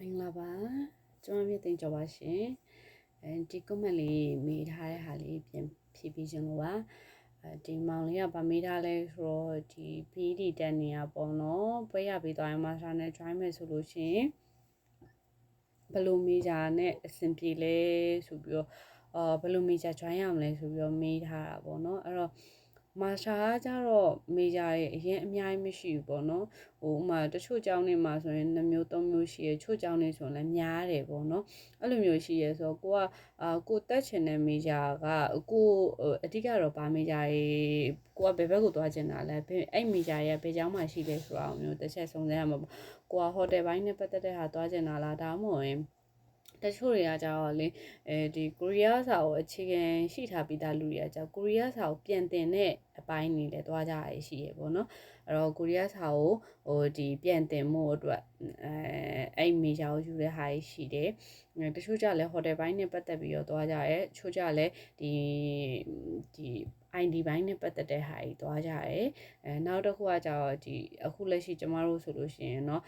မင်္ဂလာပါကျွန်မမြင့်သိမ်းကြောပါရှင်ဒီ comment လေးမေးထားတဲ့ဟာလေးပြန်ဖြည့်ပေးခြင်းလို့ပါဒီမောင်လေးကဗမေးထားလဲဆိုတော့ဒီ PD တက်နေရပေါ့နော်ပွဲရပြီးသွားရင် master နဲ့ join မယ်ဆိုလို့ရှိရင်ဘယ်လိုမေးကြနဲ့အဆင်ပြေလဲဆိုပြီးတော့ဘယ်လိုမေးကြ join ရမလဲဆိုပြီးတော့မေးထားတာပေါ့နော်အဲ့တော့master ကကြတော့မေဂျာရဲ့အရင်အများကြီးမရှိဘူးပေါ့နော်ဥမာတချို့ကျောင်းတွေမှာဆိုရင်2မျိုး3မျိုးရှိရချို့ကျောင်းတွေဆိုရင်လည်းများတယ်ပေါ့နော်အဲ့လိုမျိုးရှိရဆိုတော့ကိုတက်ချင်တဲ့မေဂျာကကိုအဓိကတော့ဗာမေဂျာကိုကဘယ်ဘက်ကိုသွားချင်တာလဲအဲ့မေဂျာရဲ့ဘယ်ကျောင်းမှာရှိလဲဆိုတာမျိုးတစ်ချက်စုံစမ်းရမှာပေါ့ကိုကဟိုတယ်ပိုင်းနဲ့ပတ်သက်တဲ့ဟာသွားချင်တာလားဒါမှမဟုတ်တချို့တွေကကြတော့လေဒီကိုရီးယားစာကိုအခြေခံရှိထားပြီးသားလူတွေကကြကိုရီးယားစာကိုပြန်တင်တဲ့အပိုင်းနေလဲသွားကြရရှိရပေါ့နော်အဲ့တော့ကိုရီးယားစာကိုဒီပြန်တင်မှုအတွက်အဲ့မေဂျာကိုယူတဲ့ဟာရှိတယ်တချို့ကြလဲဟိုတယ်ပိုင်းနဲ့ပတ်သက်ပြီးတော့သွားကြရဲတချို့ကြလဲဒီ ID ဘိုင်းနဲ့ပတ်သက်တဲ့ဟာကြီးသွားကြရဲနောက်တစ်ခုကကြတော့ဒီအခုလက်ရှိကျမတို့ဆိုလို့ရှိရင်เนาะ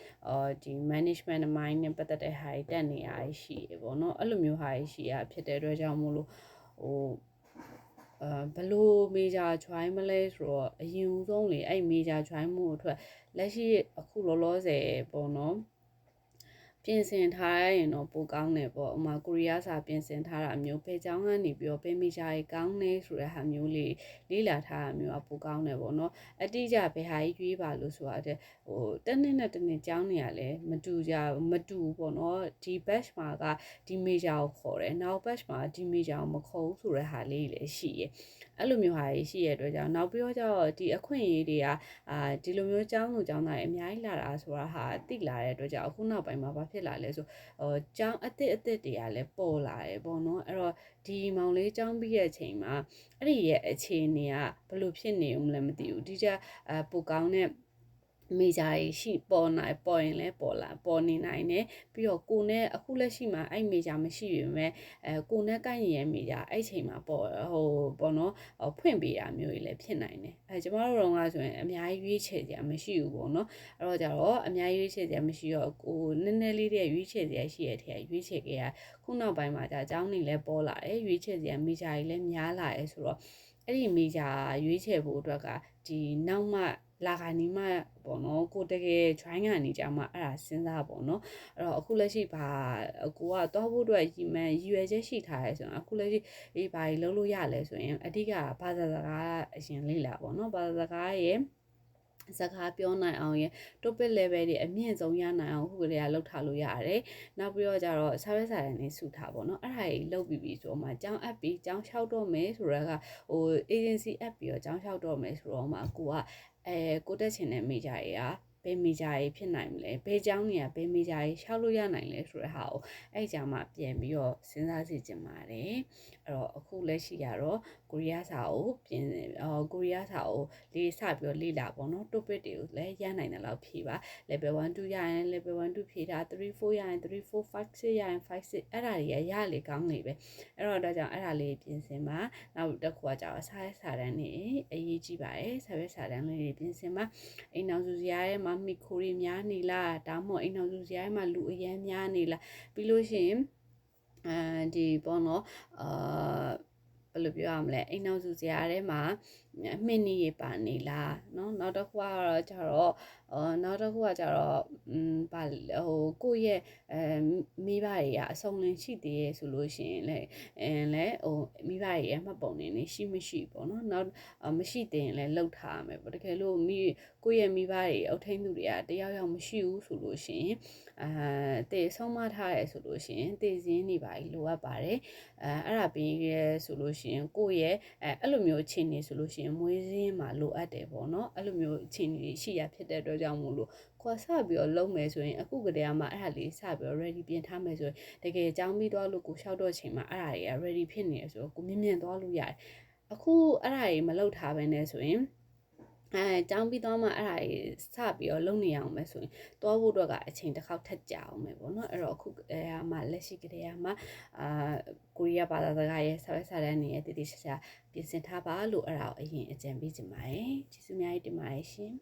ဒီ management mind နဲ့ပတ်သက်တဲ့ဟာကြီးတက်နေရရှိရပေါ့เนาะအဲ့လိုမျိုးဟာကြီးရှိရဖြစ်တဲ့အတွက်ကြောင့်မို့လို့ဘလို့ major join မလဲဆိုတော့အရင်ဆုံးလေအဲ့ major join မှုအတွက်လက်ရှိအခုလောလောဆယ်ပေါ့เนาะပြင်ဆင်ထားရရင်တော့ပိုကောင်းတယ်ပေါ့ဥမာကိုရီးယားစာပြင်ဆင်ထားတာမျိုးဘယ်ကျောင်းကနေပြီးတော့ဘယ်မီဂျာကြီးကောင်းနေဆိုတဲ့ဟာမျိုးလေးလေ့လာထားတာမျိုးကပိုကောင်းတယ်ပေါ့နော်အတိအကျဘယ်ဟာကြီးရွေးပါလို့ဆိုတာတဲ့တစ်နှစ်နဲ့တစ်နှစ်ကျောင်းနေရလဲမတူပေါ့နော်ဒီ batch မှာကဒီမီဂျာကိုခေါ်တယ်နောက် batch မှာဒီမီဂျာကိုမခေါ်ဘူးဆိုတဲ့ဟာလေးလည်းရှိရအဲ့လိုမျိုးဟာကြီးရှိရတဲ့အတွက်ကြောင့်နောက်ပြီးတော့ကျတော့ဒီအခွင့်အရေးတွေကဒီလိုမျိုးကျောင်းသားတွေအများကြီးလာတာဆိုတာဟာသိလာတဲ့အတွက်ကြောင့်အခုနောက်ပိုင်းမှာဘာဖြစ်လာလဲဆိုကျောင်းအသစ်တွေကလည်းပေါ်လာတယ်ပေါ့နော်အဲ့တော့ဒီမောင်လေးကျောင်းပြီးတဲ့အချိန်မှာအဲ့ဒီရဲ့အခြေအနေကဘယ်လိုဖြစ်နေဦးမလဲမသိဘူးဒီကြပိုကောင်းတဲ့မေဂျာရှိပေါ်ရင်လည်းပေါ်နေနိုင်တယ်ပြီးတော့ကိုနဲ့အခုလက်ရှိမှာအဲ့မေဂျာမရှိပြီမဲ့ကိုနဲ့ကိုက်ညီရဲ့မေဂျာအဲ့ချိန်မှာပေါ့နော်ဖွင့်ပေးတာမျိုးကြီးလည်းဖြစ်နိုင်တယ်ကျမတို့တော့ကဆိုရင်အများကြီးရွေးချယ်ကြမရှိဘူးပေါ့နော်အဲ့တော့ကြတော့အများကြီးရွေးချယ်ကြမရှိတော့ကိုနည်းနည်းလေးတည်းရွေးချယ်ကြရှိရတဲ့ရွေးချယ်ခဲ့ရခုနောက်ပိုင်းမှာအကြောင်းတွေလည်းပေါ်လာတယ်ရွေးချယ်ကြမေဂျာကြီးလည်းများလာတယ်ဆိုတော့အဲ့ဒီမေဂျာရွေးချယ်ဖို့အတွက်ကဒီနောက်မှလာခါနီးမှပေါ့နော်ကိုတကယ် join ကနေကြမှာအဲ့ဒါစဉ်းစားပေါ့နော်အဲ့တော့အခုလက်ရှိကိုကသွားဖို့အတွက်ရည်ရွယ်ချက်ရှိထားရဲဆိုတော့အခုလက်ရှိဘာကြီးလုပ်လို့ရလဲဆိုရင်အဓိကဘာသာစကားအရင်လေ့လာပေါ့နော်ဘာသာစကားရဲ့စကားပြောနိုင်အောင်ရ topic level တွေအမြင့်ဆုံးရနိုင်အောင်ခုကလေးကလောက်ထားလို့ရတယ်နောက်ပြီးတော့ကျတော့ service စာရင်းလေးစုထားပေါ့နော်အဲ့ဒါကြီးလုပ်ပြီးပြီဆိုတော့မှကျောင်း app ပြီးကျောင်းလျှောက်တော့မယ်ဆိုတော့agency app ပြီးတော့ကျောင်းလျှောက်တော့မယ်ဆိုတော့မှကိုတက်ချင်တဲ့ major တွေကဘယ် major ကြီးဖြစ်နိုင်မလဲဘယ်ကျောင်းတွေကဘယ် major ကြီးလျှောက်လို့ရနိုင်လဲဆိုတဲ့ဟာကိုအဲ့ကြောင့်မှပြန်ပြီးတော့စဉ်းစားစီချင်ပါတယ်အဲ့တော့အခုလက်ရှိကတော့ကိုရီးယားစာကိုကိုရီးယားစာကိုလေးစပြီးတော့လေ့လာပေါ့နော် topic တွေကိုလည်းရနိုင်တယ်လို့ဖြေပါ level 1 2ရရင် level 1 2ဖြေတာ3 4ရရင်3 4 5 6ရရင်5 6အဲ့ဒါတွေကရလေကောင်းလေပဲအဲ့တော့ဒါကြောင့်အဲ့ဒါလေးပြင်ဆင်ပါနောက်တစ်ခုကကြာစာရေးစာတန်းနေအရေးကြီးပါတယ်စာရေးစာတန်းလေးပြင်ဆင်ပါအိမ်နောက်စုစရာထဲမှာမိခိုးတွေများနေလားဒါမှမဟုတ်အိမ်နောက်စုစရာထဲမှာလူအရန်များနေလားပြီးလို့ရှိရင်ဒီပေါ့နော်ဘယ်လိုပြောရမလဲအိမ်နောက်စုစရာထဲမှာအမှင်နေပါနေလားเนาะနောက်တစ်ခုကတော့ကျတော့ကိုယ့်ရဲ့မိဘတွေကအဆုံးလင်းရှိသေးရဲ့ဆိုလို့ရှိရင်လည်းမိဘတွေရဲ့မှတ်ပုံနေရှိမရှိပေါ့နော်နောက်မရှိသေးရင်လည်းလှုပ်ထားရမယ်ပေါ့တကယ်လို့ကိုယ့်ရဲ့မိဘတွေအုပ်ထိန်းသူတွေကတယောက်မရှိဘူးဆိုလို့ရှိရင်တေဆုံးမထားရဲဆိုလို့ရှိရင်တေစင်းနေပါလိုအပ်ပါတယ်အဲ့ဒါပြီးရဲဆိုလို့ရှိရင်ကိုယ့်ရဲ့အဲ့လိုမျိုးအခြေအနေဆိုလို့ရှိရင်မွေးစင်းမှာလိုအပ်တယ်ပေါ့နော်အဲ့လိုမျိုးအခြေအနေရှိရဖြစ်တဲ့အတွက်ကြောင့်မို့လို့ကိုယ်စပြီးတော့လုံးမယ်ဆိုရင်အခုကတည်းကမှအဲ့ဒါလေးစပြီးတော့ ready ပြင်ထားမယ်ဆိုရင်တကယ်ကြောင်းပြီးသွားလို့ကိုလျှောက်တော့ချိန်မှာအဲ့ဒါတွေက ready ဖြစ်နေရဆိုတော့ကိုမြင်သွားလို့ရတယ်အခုအဲ့ဒါတွေမလုပ်ထားဘဲနဲ့ဆိုရင်ကျောင်းပြီးတော့မှအဲ့ဒါကြီးစပြီးတော့လုံနေအောင်မယ်ဆိုရင်တွားဖို့အတွက်ကအချိန်တစ်ခေါက်ထပ်ကြာအောင်မယ်ပေါ့နော်အဲ့တော့အခုမှလက်ရှိကတည်းကမှကိုရီးယားဘာသာစကားရဲ့စာတန်းနေရဲ့တည်တည်ချာချာပြင်ဆင်ထားပါလို့အဲ့ဒါကိုအရင်အကြံပေးချင်ပါတယ်ကျေးဇူးအများကြီးတင်ပါတယ်ရှင်